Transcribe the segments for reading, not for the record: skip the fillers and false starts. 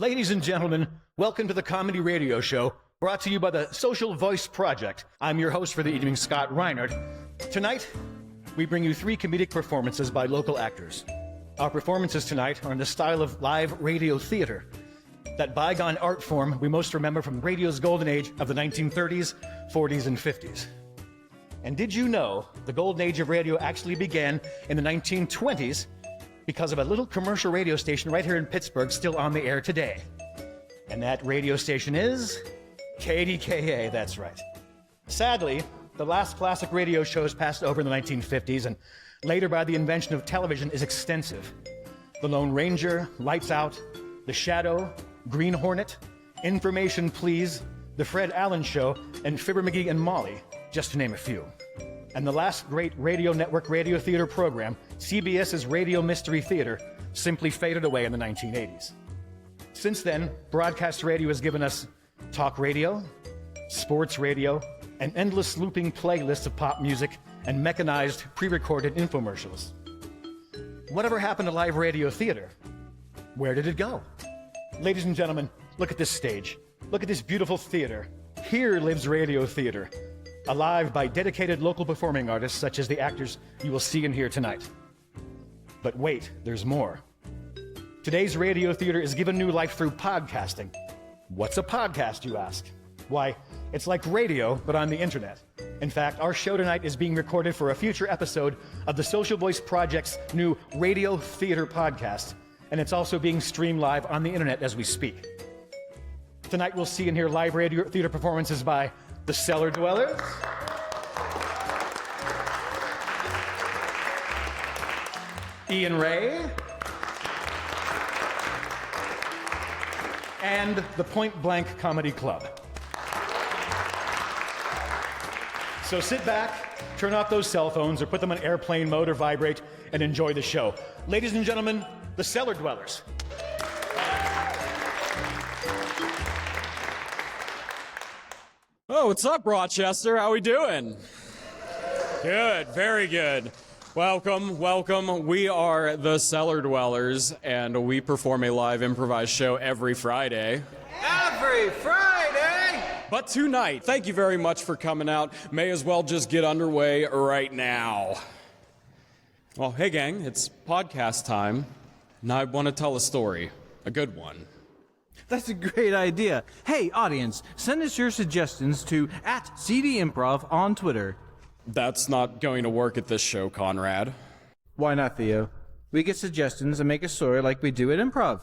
Ladies and gentlemen, welcome to the Comedy Radio Show, brought to you by the Social Voice Project. I'm your host for the evening, Scott Reinhardt. Tonight, we bring you 3 comedic performances by local actors. Our performances tonight are in the style of live radio theater, that bygone art form we most remember from radio's golden age of the 1930s, 40s, and 50s. And did you know the golden age of radio actually began in the 1920s because of a little commercial radio station right here in Pittsburgh still on the air today? And that radio station is KDKA, that's right. Sadly, the last classic radio shows passed over in the 1950s, and later by the invention of television is extensive. The Lone Ranger, Lights Out, The Shadow, Green Hornet, Information Please, The Fred Allen Show, and Fibber McGee and Molly, just to name a few. And the last great radio network radio theater program, CBS's Radio Mystery Theater, simply faded away in the 1980s. Since then, broadcast radio has given us talk radio, sports radio, an endless looping playlist of pop music, and mechanized, pre-recorded infomercials. Whatever happened to live radio theater? Where did it go? Ladies and gentlemen, look at this stage. Look at this beautiful theater. Here lives radio theater, alive by dedicated local performing artists such as the actors you will see and hear tonight. But wait, there's more. Today's radio theater is given new life through podcasting. What's a podcast, you ask? Why, it's like radio, but on the internet. In fact, our show tonight is being recorded for a future episode of the Social Voice Project's new Radio Theater podcast, and it's also being streamed live on the internet as we speak. Tonight we'll see and hear live radio theater performances by the Cellar Dwellers, Ian Ray, and the Point Blank Comedy Club. So sit back, turn off those cell phones, or put them on airplane mode or vibrate, and enjoy the show. Ladies and gentlemen, the Cellar Dwellers. Oh, what's up, Rochester? How we doing? Good, very good. Welcome, welcome. We are the Cellar Dwellers, and we perform a live improvised show every Friday. Every Friday! But tonight, thank you very much for coming out. May as well just get underway right now. Well, hey gang, it's podcast time, and I want to tell a story, a good one. That's a great idea. Hey, audience, send us your suggestions to @CDImprov on Twitter. That's not going to work at this show, Conrad. Why not, Theo? We get suggestions and make a story like we do at Improv.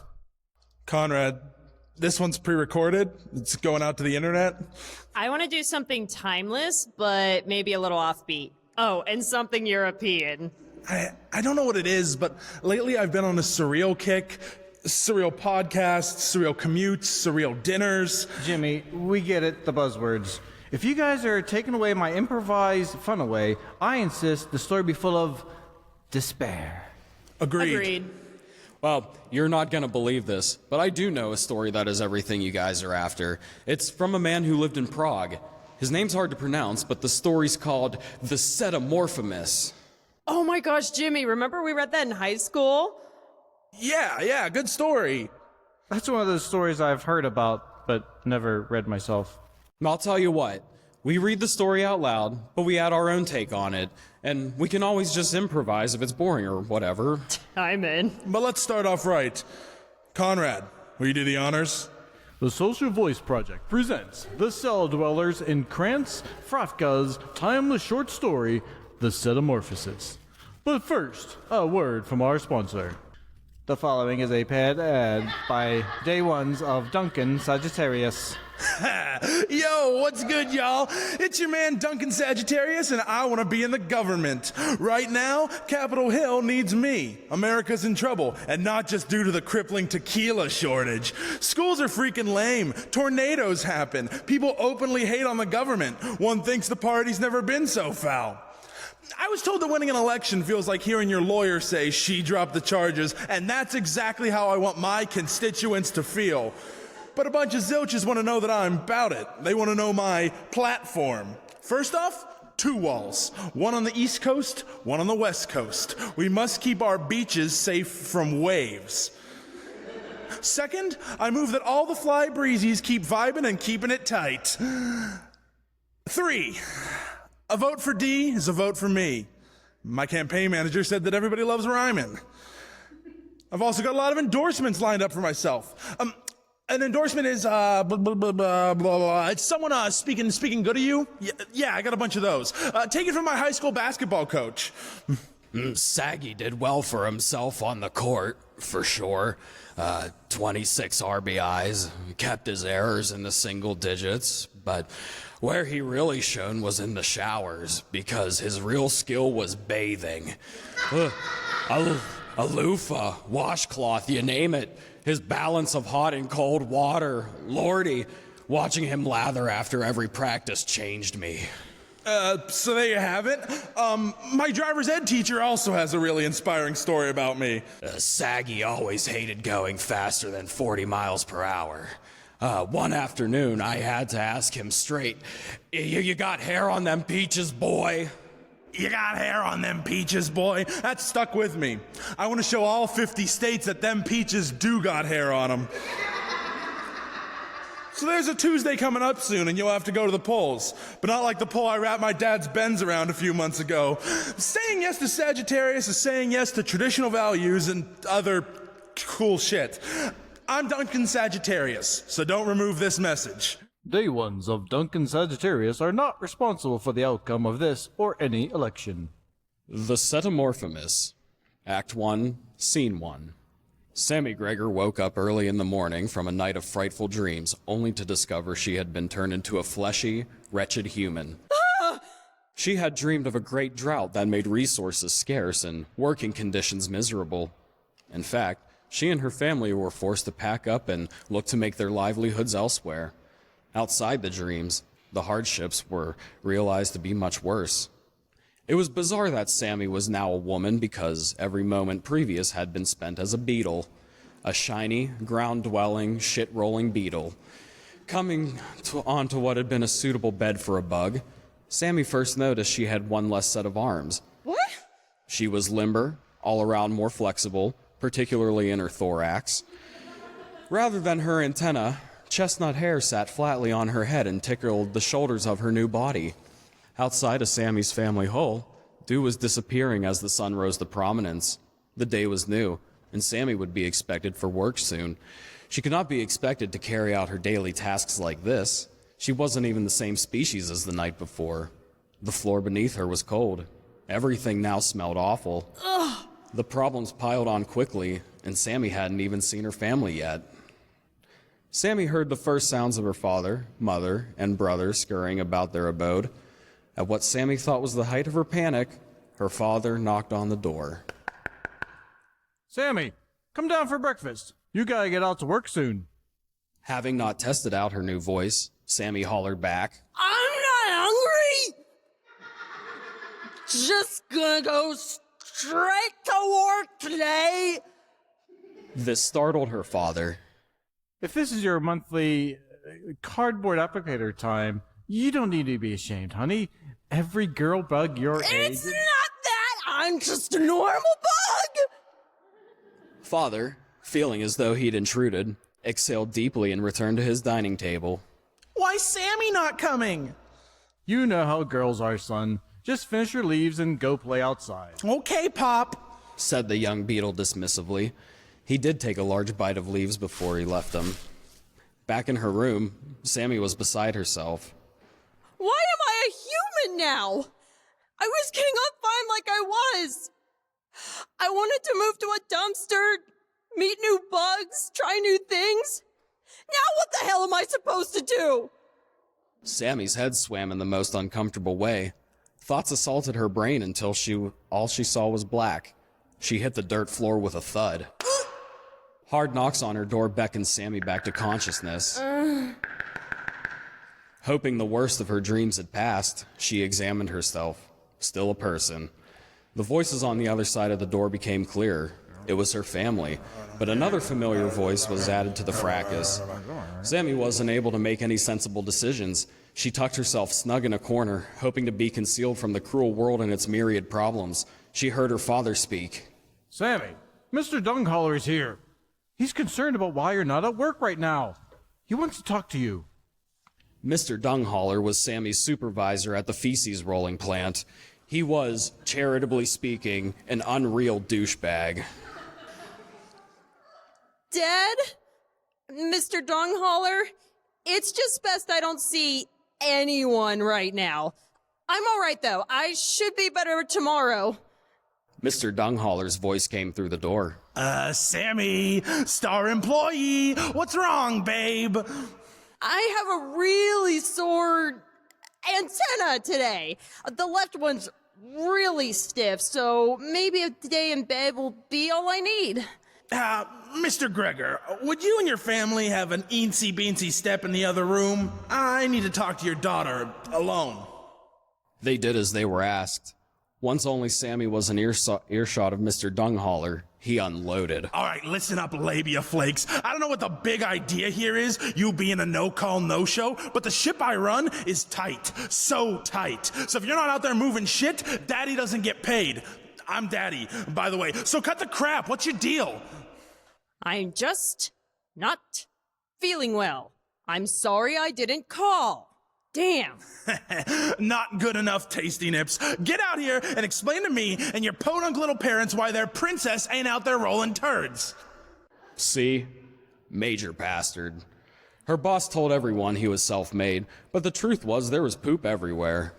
Conrad, this one's pre-recorded. It's going out to the internet. I want to do something timeless, but maybe a little offbeat. Oh, and something European. I don't know what it is, but lately I've been on a surreal kick. Surreal podcasts, surreal commutes, surreal dinners. Jimmy, we get it, the buzzwords. If you guys are taking away my improvised fun away, I insist the story be full of despair. Agreed. Well, you're not going to believe this, but I do know a story that is everything you guys are after. It's from a man who lived in Prague. His name's hard to pronounce, but the story's called the Setamorphomis. Oh my gosh, Jimmy, remember we read that in high school? Yeah, good story. That's one of those stories I've heard about, but never read myself. I'll tell you what, we read the story out loud, but we add our own take on it, and we can always just improvise if it's boring or whatever. I'm in. But let's start off right. Conrad, will you do the honors? The Social Voice Project presents the Cellar Dwellers in Franz Kafka's timeless short story, The Setamorphosis. But first, a word from our sponsor. The following is a paid ad by Day Ones of Duncan Sagittarius. Yo, what's good, y'all? It's your man Duncan Sagittarius, and I want to be in the government. Right now, Capitol Hill needs me. America's in trouble, and not just due to the crippling tequila shortage. Schools are freaking lame. Tornadoes happen. People openly hate on the government. One thinks the party's never been so foul. I was told that winning an election feels like hearing your lawyer say she dropped the charges, and that's exactly how I want my constituents to feel. But a bunch of zilches want to know that I'm about it. They want to know my platform. First off, 2 walls. One on the East Coast, one on the West Coast. We must keep our beaches safe from waves. Second, I move that all the fly breezies keep vibing and keeping it tight. 3, a vote for D is a vote for me. My campaign manager said that everybody loves rhyming. I've also got a lot of endorsements lined up for myself. An endorsement is, blah, blah, blah, blah, blah. It's someone, speaking good of you. Yeah, I got a bunch of those. Take it from my high school basketball coach. Saggy did well for himself on the court, for sure. 26 RBIs, kept his errors in the single digits, but where he really shone was in the showers, because his real skill was bathing. A loofah, washcloth, you name it. His balance of hot and cold water, lordy, watching him lather after every practice changed me. So there you have it. My driver's ed teacher also has a really inspiring story about me. Saggy always hated going faster than 40 miles per hour. One afternoon, I had to ask him straight, you got hair on them peaches, boy? You got hair on them peaches, boy? That stuck with me. I want to show all 50 states that them peaches do got hair on them. So there's a Tuesday coming up soon, and you'll have to go to the polls. But not like the poll I wrapped my dad's Benz around a few months ago. Saying yes to Sagittarius is saying yes to traditional values and other cool shit. I'm Duncan Sagittarius, so don't remove this message. Day ones of Duncan Sagittarius are not responsible for the outcome of this or any election. The Setamorphomis, Act 1, Scene 1. Sammy Gregor woke up early in the morning from a night of frightful dreams, only to discover she had been turned into a fleshy, wretched human. She had dreamed of a great drought that made resources scarce and working conditions miserable. In fact, she and her family were forced to pack up and look to make their livelihoods elsewhere. Outside the dreams, the hardships were realized to be much worse. It was bizarre that Sammy was now a woman because every moment previous had been spent as a beetle, a shiny, ground-dwelling, shit-rolling beetle. Coming onto what had been a suitable bed for a bug, Sammy first noticed she had one less set of arms. What? She was limber, all around more flexible, particularly in her thorax. Rather than her antenna, chestnut hair sat flatly on her head and tickled the shoulders of her new body. Outside of Sammy's family hole, dew was disappearing as the sun rose to prominence. The day was new, and Sammy would be expected for work soon. She could not be expected to carry out her daily tasks like this. She wasn't even the same species as the night before. The floor beneath her was cold. Everything now smelled awful. Ugh. The problems piled on quickly, and Sammy hadn't even seen her family yet. Sammy heard the first sounds of her father, mother, and brother scurrying about their abode. At what Sammy thought was the height of her panic, her father knocked on the door. Sammy, come down for breakfast. You gotta get out to work soon. Having not tested out her new voice, Sammy hollered back, I'm not hungry! Just gonna go straight to work today! This startled her father. If this is your monthly cardboard applicator time, you don't need to be ashamed, honey. Every girl bug your age... It's not that! I'm just a normal bug! Father, feeling as though he'd intruded, exhaled deeply and returned to his dining table. Why's Sammy not coming? You know how girls are, son. Just finish your leaves and go play outside. Okay, Pop. Said the young beetle dismissively. He did take a large bite of leaves before he left them. Back in her room, Sammy was beside herself. Why am I a human now? I was getting on fine like I was. I wanted to move to a dumpster, meet new bugs, try new things. Now what the hell am I supposed to do? Sammy's head swam in the most uncomfortable way. Thoughts assaulted her brain until all she saw was black. She hit the dirt floor with a thud. Hard knocks on her door beckoned Sammy back to consciousness. Hoping the worst of her dreams had passed, she examined herself, still a person. The voices on the other side of the door became clearer. It was her family, but another familiar voice was added to the fracas. Sammy wasn't able to make any sensible decisions. She tucked herself snug in a corner, hoping to be concealed from the cruel world and its myriad problems. She heard her father speak. Sammy, Mr. Dungholler is here. He's concerned about why you're not at work right now. He wants to talk to you. Mr. Dunghauler was Sammy's supervisor at the feces rolling plant. He was, charitably speaking, an unreal douchebag. Dad? Mr. Dunghauler? It's just best I don't see anyone right now. I'm all right, though. I should be better tomorrow. Mr. Dunghauler's voice came through the door. Sammy, star employee, what's wrong, babe? I have a really sore antenna today. The left one's really stiff, so maybe a day in bed will be all I need. Mr. Gregor, would you and your family have an eensy-beensy step in the other room? I need to talk to your daughter alone. They did as they were asked. Once only Sammy was in earshot of Mr. Dunghauler, he unloaded. All right, listen up, labia flakes. I don't know what the big idea here is, you being a no-call, no-show, but the ship I run is tight. So tight. So if you're not out there moving shit, Daddy doesn't get paid. I'm Daddy, by the way. So cut the crap. What's your deal? I'm just not feeling well. I'm sorry I didn't call. Damn. Not good enough, Tasty Nips. Get out here and explain to me and your podunk little parents why their princess ain't out there rolling turds. See? Major bastard. Her boss told everyone he was self-made, but the truth was there was poop everywhere.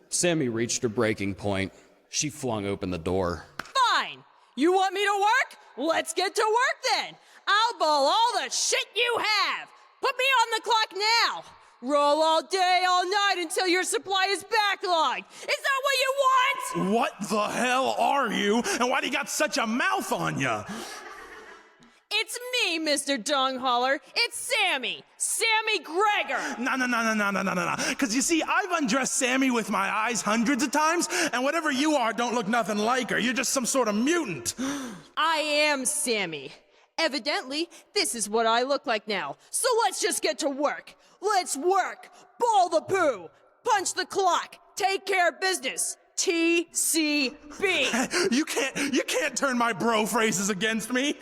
Sammy reached a breaking point. She flung open the door. Fine. You want me to work? Let's get to work then. I'll ball all the shit you have. Put me on the clock now. Roll all day, all night until your supply is backlogged. Is that what you want? What the hell are you? And why do you got such a mouth on ya? It's me, Mr. Dunghauler. It's Sammy. Sammy Gregor. No. Because you see, I've undressed Sammy with my eyes hundreds of times, and whatever you are don't look nothing like her. You're just some sort of mutant. I am Sammy. Evidently, this is what I look like now. So let's just get to work. Let's work. Ball the poo. Punch the clock. Take care of business. TCB. You can't turn my bro phrases against me.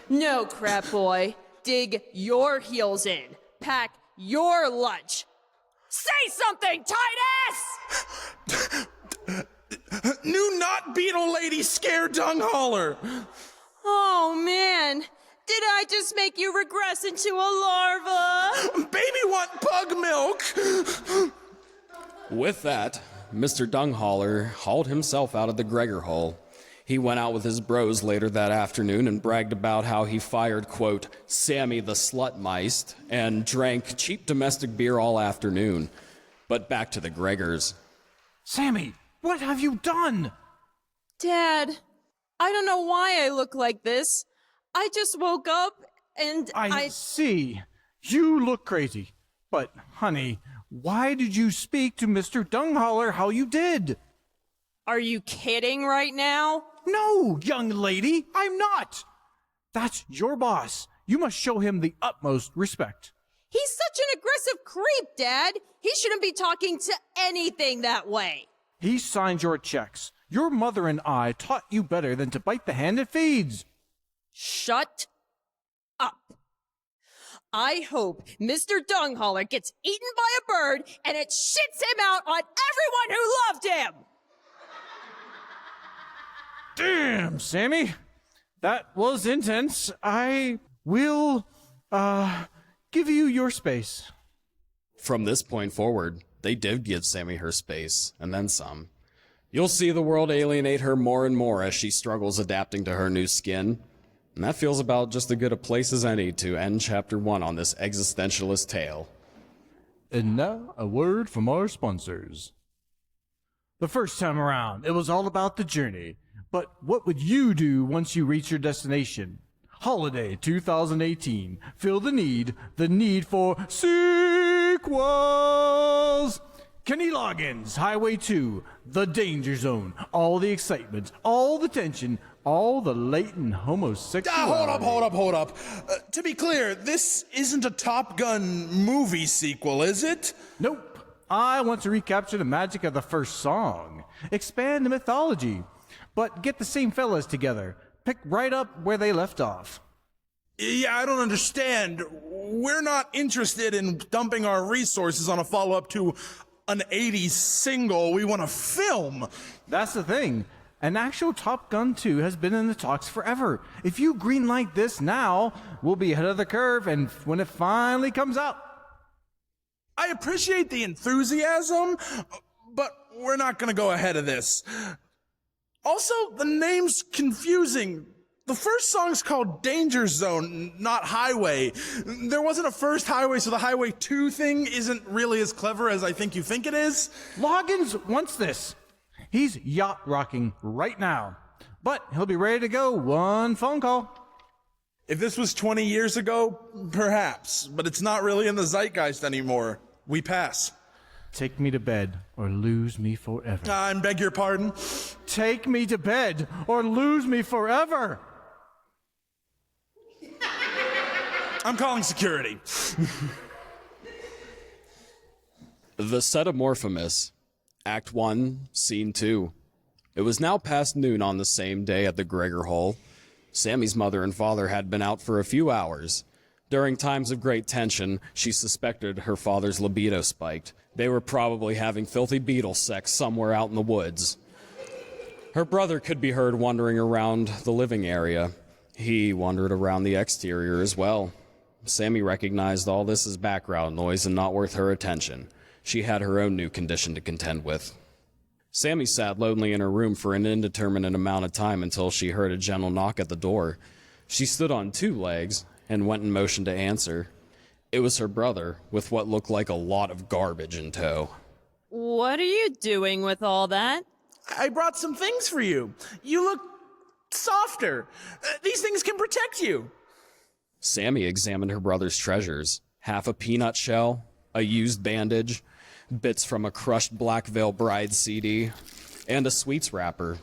No, crap boy. Dig your heels in. Pack your lunch. Say something, tight ass! New not beetle lady scare Dunghauler. Oh, man. Did I just make you regress into a larva? Baby want pug milk. With that, Mr. Dunghauler hauled himself out of the Gregor hole. He went out with his bros later that afternoon and bragged about how he fired, quote, Sammy the Slutmeist, and drank cheap domestic beer all afternoon. But back to the Gregors. Sammy, what have you done? Dad, I don't know why I look like this. I just woke up and I see. You look crazy. But, honey, why did you speak to Mr. Dunghauler how you did? Are you kidding right now? No, young lady, I'm not. That's your boss. You must show him the utmost respect. He's such an aggressive creep, Dad. He shouldn't be talking to anything that way. He signed your checks. Your mother and I taught you better than to bite the hand that feeds. Shut up. I hope Mr. Dunghauler gets eaten by a bird and it shits him out on everyone who loved him. Damn, Sammy. That was intense. I will, give you your space. From this point forward, they did give Sammy her space, and then some. You'll see the world alienate her more and more as she struggles adapting to her new skin. And that feels about just as good a place as any to end Chapter 1 on this existentialist tale. And now, a word from our sponsors. The first time around, it was all about the journey. But what would you do once you reach your destination? Holiday 2018. Feel the need for sequels. Kenny Loggins, Highway 2, The Danger Zone, all the excitement, all the tension, all the latent homosexuality. Hold up. To be clear, this isn't a Top Gun movie sequel, is it? Nope. I want to recapture the magic of the first song, expand the mythology, but get the same fellas together, pick right up where they left off. Yeah, I don't understand. We're not interested in dumping our resources on a follow-up to an 80s single. We want to film. That's the thing. An actual Top Gun 2 has been in the talks forever. If you greenlight this now, we'll be ahead of the curve, and when it finally comes out. I appreciate the enthusiasm, but we're not going to go ahead of this. Also, the name's confusing. The first song's called Danger Zone, not Highway. There wasn't a first Highway, so the Highway 2 thing isn't really as clever as I think you think it is. Loggins wants this. He's yacht rocking right now, but he'll be ready to go one phone call. If this was 20 years ago, perhaps, but it's not really in the zeitgeist anymore. We pass. Take me to bed or lose me forever. I beg your pardon. Take me to bed or lose me forever. I'm calling security. The Setamorphomis, Act 1, Scene 2. It was now past noon on the same day at the Gregor Hole. Sammy's mother and father had been out for a few hours. During times of great tension, she suspected her father's libido spiked. They were probably having filthy beetle sex somewhere out in the woods. Her brother could be heard wandering around the living area. He wandered around the exterior as well. Sammy recognized all this as background noise and not worth her attention. She had her own new condition to contend with. Sammy sat lonely in her room for an indeterminate amount of time until she heard a gentle knock at the door. She stood on two legs and went in motion to answer. It was her brother, with what looked like a lot of garbage in tow. What are you doing with all that? I brought some things for you. You look softer. These things can protect you. Sammy examined her brother's treasures. Half a peanut shell, a used bandage, bits from a crushed Black Veil Bride CD, and a sweets wrapper.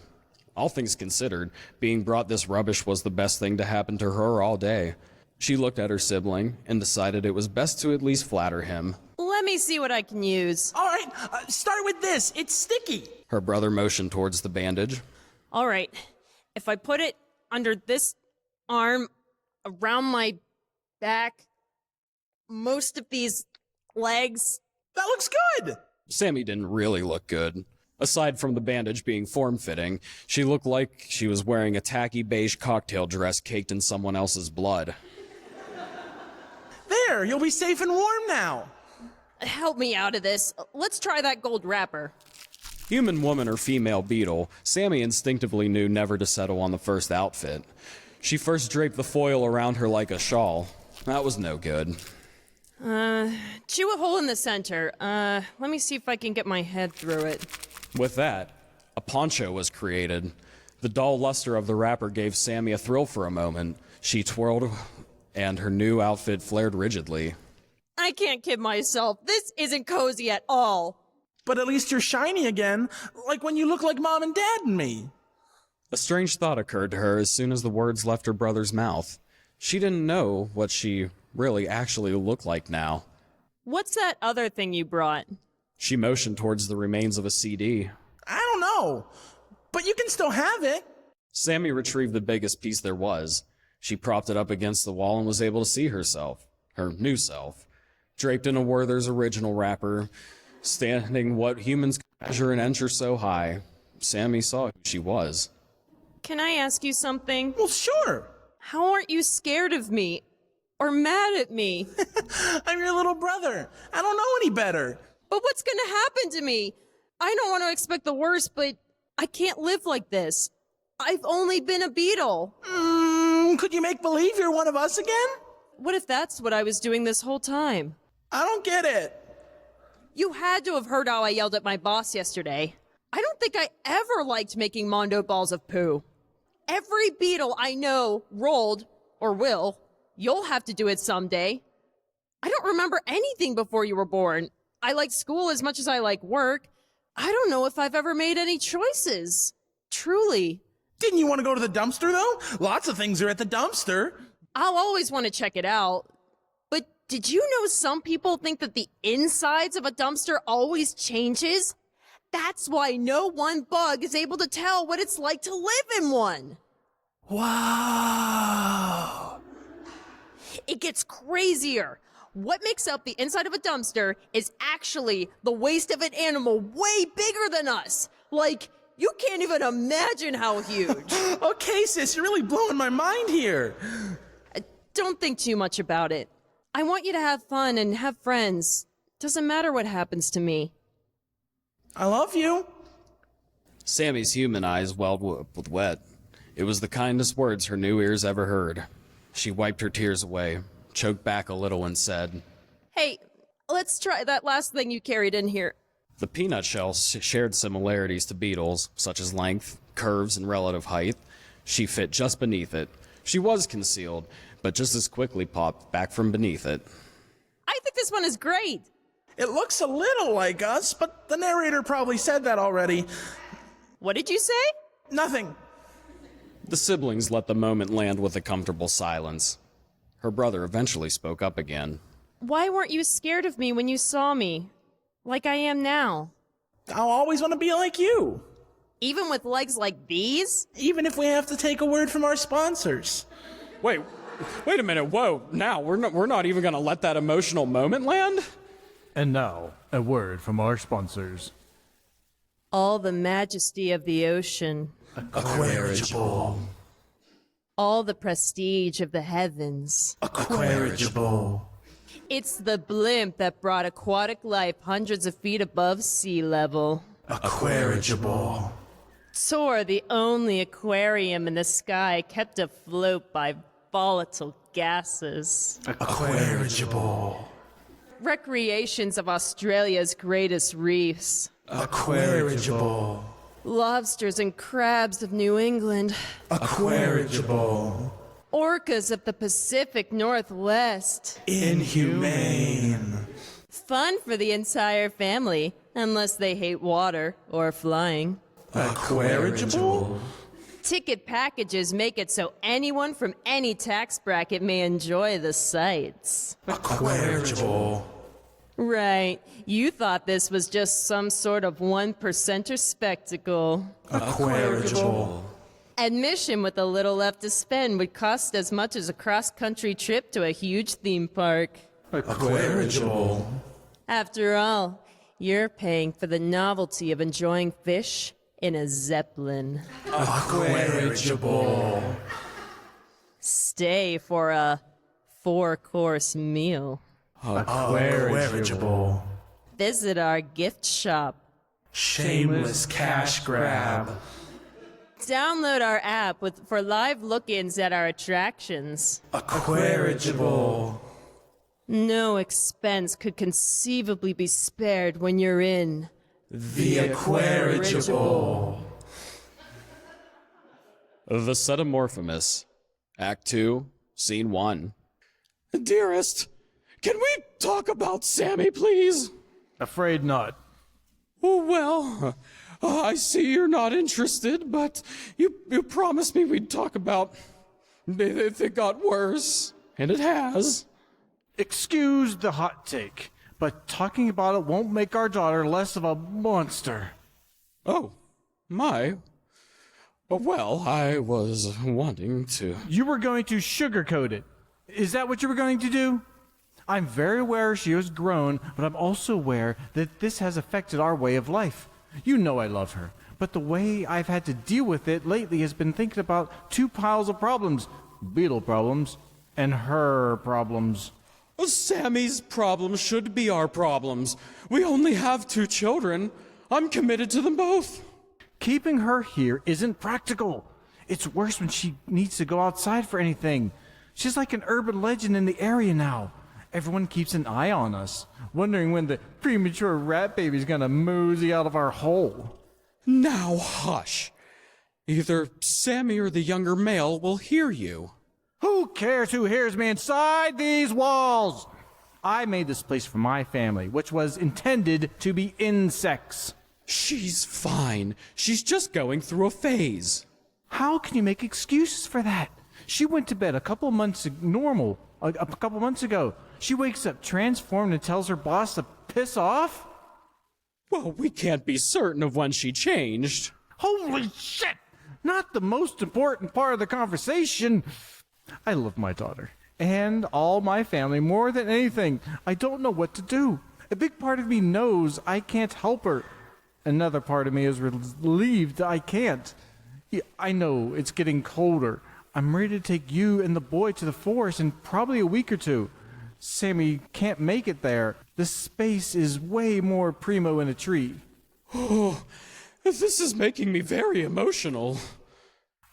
All things considered, being brought this rubbish was the best thing to happen to her all day. She looked at her sibling and decided it was best to at least flatter him. Let me see what I can use. All right, start with this. It's sticky. Her brother motioned towards the bandage. All right, if I put it under this arm, around my back, most of these legs. That looks good. Sammy didn't really look good. Aside from the bandage being form-fitting, she looked like she was wearing a tacky beige cocktail dress caked in someone else's blood. There, you'll be safe and warm now. Help me out of this. Let's try that gold wrapper. Human woman or female beetle, Sammy instinctively knew never to settle on the first outfit. She first draped the foil around her like a shawl. That was no good. Chew a hole in the center. Let me see if I can get my head through it. With that, a poncho was created. The dull luster of the wrapper gave Sammy a thrill for a moment. She twirled, and her new outfit flared rigidly. I can't kid myself. This isn't cozy at all. But at least you're shiny again, like when you look like Mom and Dad and me. A strange thought occurred to her as soon as the words left her brother's mouth. She didn't know what she really actually looked like now. What's that other thing you brought? She motioned towards the remains of a CD. I don't know, but you can still have it. Sammy retrieved the biggest piece there was. She propped it up against the wall and was able to see herself, her new self, draped in a Werther's original wrapper, standing what humans could measure an inch or so high. Sammy saw who she was. Can I ask you something? Well, sure. How aren't you scared of me? Or mad at me? I'm your little brother. I don't know any better. But what's gonna happen to me? I don't want to expect the worst, but I can't live like this. I've only been a beetle. Could you make believe you're one of us again? What if that's what I was doing this whole time? I don't get it. You had to have heard how I yelled at my boss yesterday. I don't think I ever liked making Mondo balls of poo. Every beetle I know rolled, or will. You'll have to do it someday. I don't remember anything before you were born. I like school as much as I like work. I don't know if I've ever made any choices. Truly. Didn't you want to go to the dumpster, though? Lots of things are at the dumpster. I'll always want to check it out. But did you know some people think that the insides of a dumpster always changes? That's why no one bug is able to tell what it's like to live in one. Wow. It gets crazier. What makes up the inside of a dumpster is actually the waste of an animal way bigger than us. Like, you can't even imagine how huge. Okay, sis, you're really blowing my mind here. Don't think too much about it. I want you to have fun and have friends. Doesn't matter what happens to me. I love you. Sammy's human eyes welled with wet. It was the kindest words her new ears ever heard. She wiped her tears away, choked back a little, and said, Hey, let's try that last thing you carried in here. The peanut shells shared similarities to beetles, such as length, curves, and relative height. She fit just beneath it. She was concealed, but just as quickly popped back from beneath it. I think this one is great. It looks a little like us, but the narrator probably said that already. What did you say? Nothing. The siblings let the moment land with a comfortable silence. Her brother eventually spoke up again. Why weren't you scared of me when you saw me? Like I am now. I'll always want to be like you. Even with legs like these? Even if we have to take a word from our sponsors. Wait a minute, whoa, now, we're not even gonna let that emotional moment land? And now, a word from our sponsors. All the majesty of the ocean. Aquarigible. All the prestige of the heavens. Aquarigible. It's the blimp that brought aquatic life hundreds of feet above sea level. Aquarigible. Soar, the only aquarium in the sky kept afloat by volatile gases. Aquarigible. Recreations of Australia's greatest reefs. Aquarigible. Lobsters and crabs of New England. Aquarigible. Orcas of the Pacific Northwest. Inhumane. Fun for the entire family, unless they hate water or flying. Aquarigible. Ticket packages make it so anyone from any tax bracket may enjoy the sights. Aquarigible. Right. You thought this was just some sort of 1%er spectacle. Aquarigible. Admission with a little left to spend would cost as much as a cross-country trip to a huge theme park. Aquarigible. After all, you're paying for the novelty of enjoying fish in a zeppelin. Aquarigible. Stay for a 4-course meal. Aquarigible. Visit our gift shop. Shameless cash grab. Download our app for live look-ins at our attractions. Aquarigible. No expense could conceivably be spared when you're in The Aquarigible. The Setamorphomis. Act 2, Scene 1. Dearest, can we talk about Sammy, please? Afraid not. Oh, well, I see you're not interested, but you promised me we'd talk about if it got worse, and it has. Excuse the hot take, but talking about it won't make our daughter less of a monster. Oh, my. Well, I was wanting to. You were going to sugarcoat it. Is that what you were going to do? I'm very aware she has grown, but I'm also aware that this has affected our way of life. You know I love her, but the way I've had to deal with it lately has been thinking about two piles of problems. Beetle problems and her problems. Sammy's problems should be our problems. We only have 2 children. I'm committed to them both. Keeping her here isn't practical. It's worse when she needs to go outside for anything. She's like an urban legend in the area now. Everyone keeps an eye on us, wondering when the premature rat baby's gonna mosey out of our hole. Now hush. Either Sammy or the younger male will hear you. Who cares who hears me inside these walls? I made this place for my family, which was intended to be insects. She's fine. She's just going through a phase. How can you make excuses for that? She went to bed a couple months ago. She wakes up transformed and tells her boss to piss off? Well, we can't be certain of when she changed. Holy shit! Not the most important part of the conversation. I love my daughter, and all my family more than anything. I don't know what to do. A big part of me knows I can't help her. Another part of me is relieved I can't. Yeah, I know it's getting colder. I'm ready to take you and the boy to the forest in probably a week or two. Sammy can't make it there. The space is way more primo in a tree. Oh, this is making me very emotional.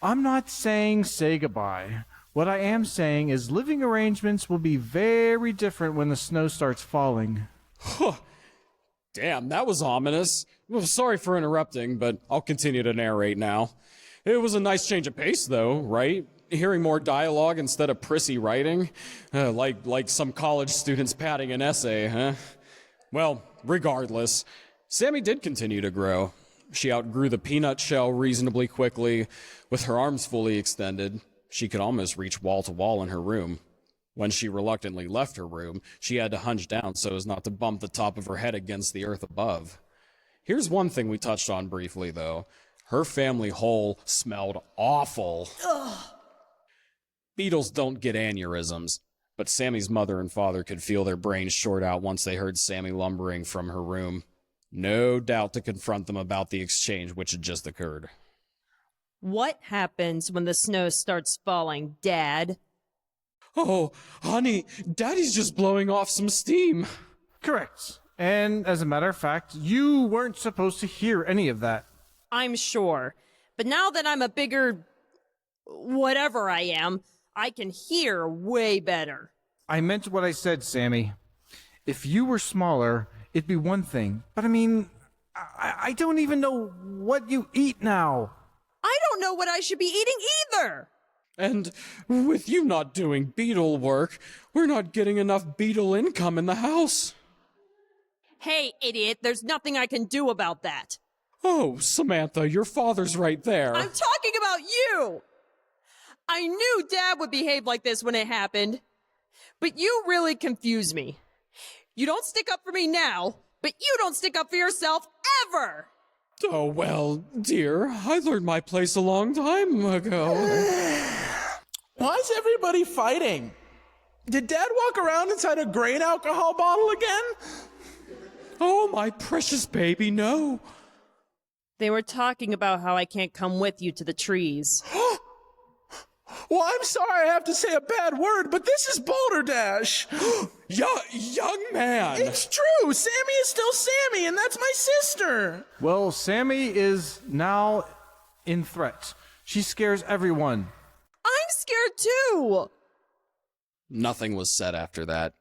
I'm not saying say goodbye. What I am saying is living arrangements will be very different when the snow starts falling. Huh. Damn, that was ominous. Well, sorry for interrupting, but I'll continue to narrate now. It was a nice change of pace, though, right? Hearing more dialogue instead of prissy writing, like some college students padding an essay, huh? Well, regardless, Sammy did continue to grow. She outgrew the peanut shell reasonably quickly. With her arms fully extended, she could almost reach wall to wall in her room. When she reluctantly left her room, she had to hunch down so as not to bump the top of her head against the earth above. Here's one thing we touched on briefly, though. Her family hole smelled awful. Ugh. Beetles don't get aneurysms, but Sammy's mother and father could feel their brains short out once they heard Sammy lumbering from her room. No doubt to confront them about the exchange which had just occurred. What happens when the snow starts falling, Dad? Oh, honey, Daddy's just blowing off some steam. Correct. And as a matter of fact, you weren't supposed to hear any of that. I'm sure. But now that I'm a bigger... whatever I am, I can hear way better. I meant what I said, Sammy. If you were smaller, it'd be one thing. But I mean, I don't even know what you eat now. I don't know what I should be eating either! And with you not doing beetle work, we're not getting enough beetle income in the house. Hey, idiot, there's nothing I can do about that. Oh, Samantha, your father's right there. I'm talking about you! I knew Dad would behave like this when it happened. But you really confuse me. You don't stick up for me now, but you don't stick up for yourself ever! Oh, well, dear, I learned my place a long time ago. Why is everybody fighting? Did Dad walk around inside a grain alcohol bottle again? Oh, my precious baby, no. They were talking about how I can't come with you to the trees. Well, I'm sorry I have to say a bad word, but this is Boulder Dash. Young man. It's true. Sammy is still Sammy, and that's my sister. Well, Sammy is now in threat. She scares everyone. I'm scared too! Nothing was said after that.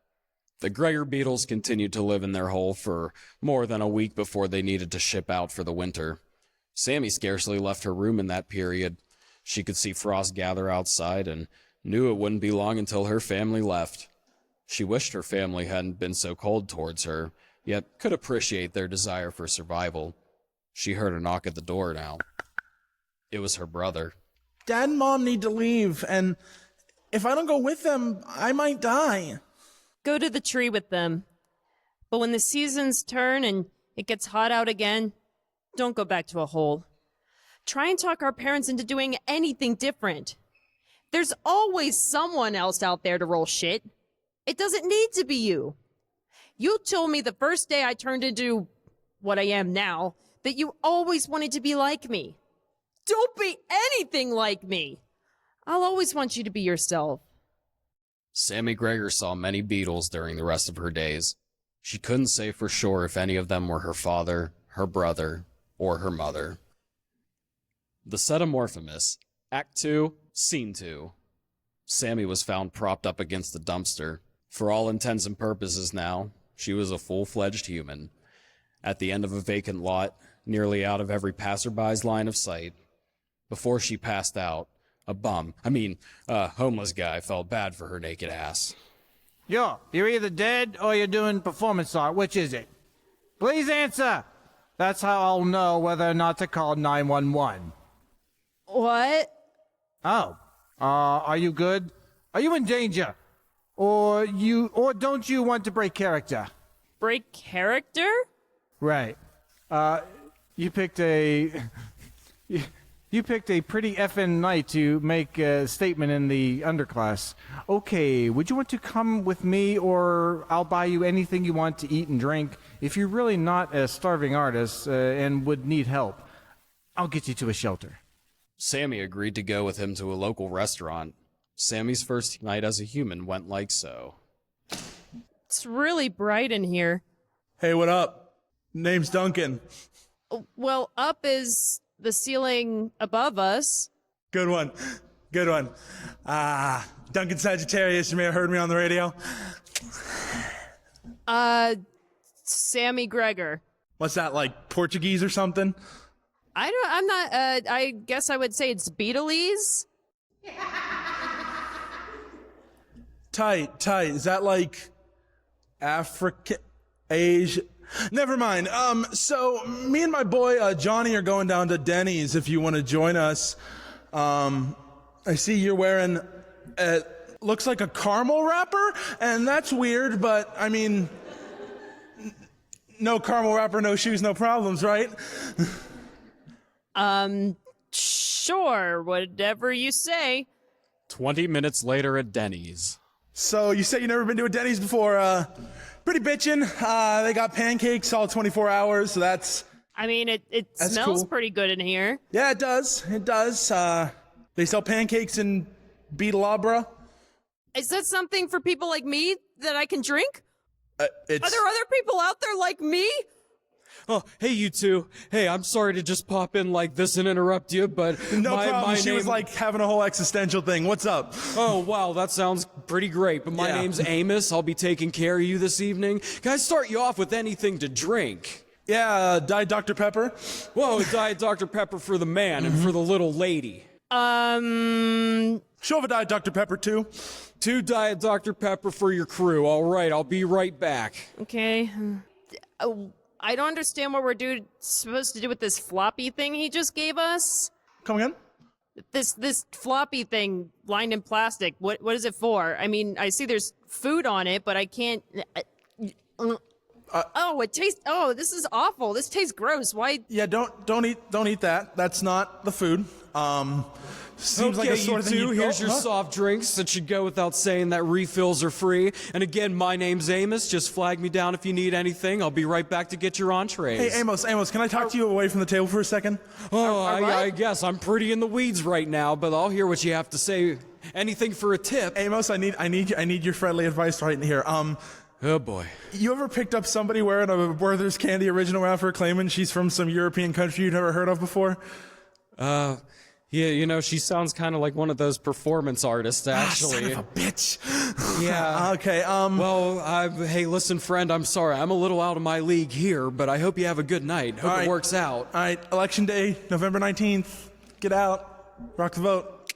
The Greyer beetles continued to live in their hole for more than a week before they needed to ship out for the winter. Sammy scarcely left her room in that period. She could see frost gather outside and knew it wouldn't be long until her family left. She wished her family hadn't been so cold towards her, yet could appreciate their desire for survival. She heard a knock at the door now. It was her brother. Dad and Mom need to leave, and if I don't go with them, I might die. Go to the tree with them. But when the seasons turn and it gets hot out again, don't go back to a hole. Try and talk our parents into doing anything different. There's always someone else out there to roll shit. It doesn't need to be you. You told me the first day I turned into what I am now that you always wanted to be like me. Don't be anything like me. I'll always want you to be yourself. Sammy Greger saw many beetles during the rest of her days. She couldn't say for sure if any of them were her father, her brother, or her mother. The Setamorphomis, Act 2, Scene 2. Sammy was found propped up against the dumpster. For all intents and purposes now, she was a full-fledged human. At the end of a vacant lot, nearly out of every passerby's line of sight. Before she passed out, a homeless guy felt bad for her naked ass. You're either dead or you're doing performance art. Which is it? Please answer. That's how I'll know whether or not to call 911. What? Oh. Are you good? Are you in danger? Or don't you want to break character? Break character? Right. You picked a You picked a pretty effing night to make a statement in the underclass. Okay, would you want to come with me, or I'll buy you anything you want to eat and drink? If you're really not a starving artist and would need help, I'll get you to a shelter. Sammy agreed to go with him to a local restaurant. Sammy's first night as a human went like so. It's really bright in here. Hey, what up? Name's Duncan. Well, up is the ceiling above us. Good one. Good one. Duncan Sagittarius, you may have heard me on the radio. Sammy Gregor. What's that, like Portuguese or something? I guess I would say it's Beatles. Tight. Is that like Africa, Asia? Never mind. So me and my boy, Johnny, are going down to Denny's if you want to join us. I see you're wearing, looks like a caramel wrapper, and that's weird, but I mean, no caramel wrapper, no shoes, no problems, right? Sure, whatever you say. 20 minutes later at Denny's. So you said you've never been to a Denny's before. Pretty bitchin'. They got pancakes all 24 hours, so that's... I mean, it smells cool. pretty good in here. Yeah, it does. It does. They sell pancakes in Beatlabra. Is that something for people like me that I can drink? It's... Are there other people out there like me? Oh, hey, you two. Hey, I'm sorry to just pop in like this and interrupt you, but No my problem. She name... was like having a whole existential thing. What's up? Oh, wow, that sounds pretty great, but my Yeah. name's Amos. I'll be taking care of you this evening. Can I start you off with anything to drink? Yeah, Diet Dr. Pepper. Whoa, Diet Dr. Pepper for the man and for the little lady. Show of a Diet Dr. Pepper, too. 2 Diet Dr. Pepper for your crew. All right, I'll be right back. Okay. I don't understand what we're supposed to do with this floppy thing he just gave us. Come again? This floppy thing lined in plastic. What is it for? I mean, I see there's food on it, but I can't. It tastes. Oh, this is awful. This tastes gross. Why? Yeah, don't eat that. That's not the food. Seems like a sort of thing you two, you'd go- here's your huh? soft drinks. It should go without saying that refills are free. And again, my name's Amos. Just flag me down if you need anything. I'll be right back to get your entrees. Hey, Amos, can I talk to you away from the table for a second? Oh, what? I guess I'm pretty in the weeds right now, but I'll hear what you have to say. Anything for a tip. Amos, I need your friendly advice right in here. Oh boy. You ever picked up somebody wearing a Werther's Candy original wrapper claiming she's from some European country you'd never heard of before? Yeah, you know, she sounds kind of like one of those performance artists, actually. Son of a bitch. Yeah. Okay, Well, hey, listen, friend, I'm sorry. I'm a little out of my league here, but I hope you have a good night. Hope it works out. All right, Election Day, November 19th. Get out. Rock the vote.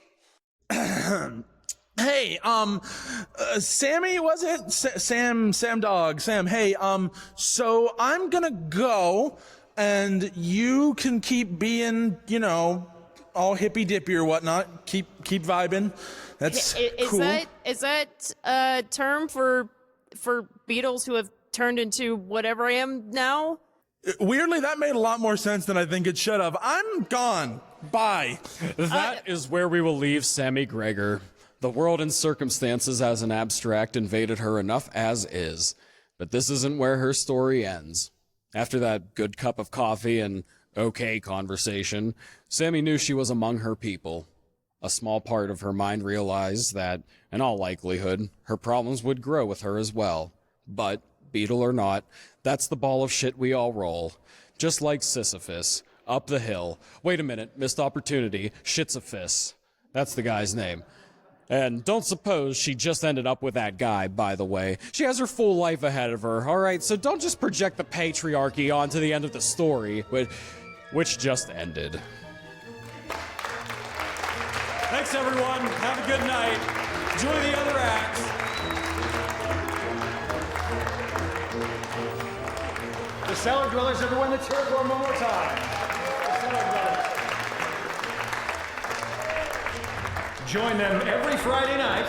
Hey, Sammy, was it? Sam Dog. Sam, hey, so I'm gonna go, and you can keep being, you know, all hippy-dippy or whatnot. Keep vibing. That's cool. Is that a term for Beatles who have turned into whatever I am now? Weirdly, that made a lot more sense than I think it should have. I'm gone. Bye. That is where we will leave Sammy Gregor. The world and circumstances as an abstract invaded her enough as is. But this isn't where her story ends. After that good cup of coffee and okay conversation, Sammy knew she was among her people. A small part of her mind realized that, in all likelihood, her problems would grow with her as well. But, beetle or not, that's the ball of shit we all roll. Just like Sisyphus, up the hill. Wait a minute, missed opportunity. Shitsifus. That's the guy's name. And don't suppose she just ended up with that guy, by the way. She has her full life ahead of her, all right? So don't just project the patriarchy onto the end of the story, which just ended. Thanks, everyone. Have a good night. Enjoy the other acts. The Cellar Dwellers, everyone, let's hear it for 'em one more time. The Cellar Dwellers. Join them every Friday night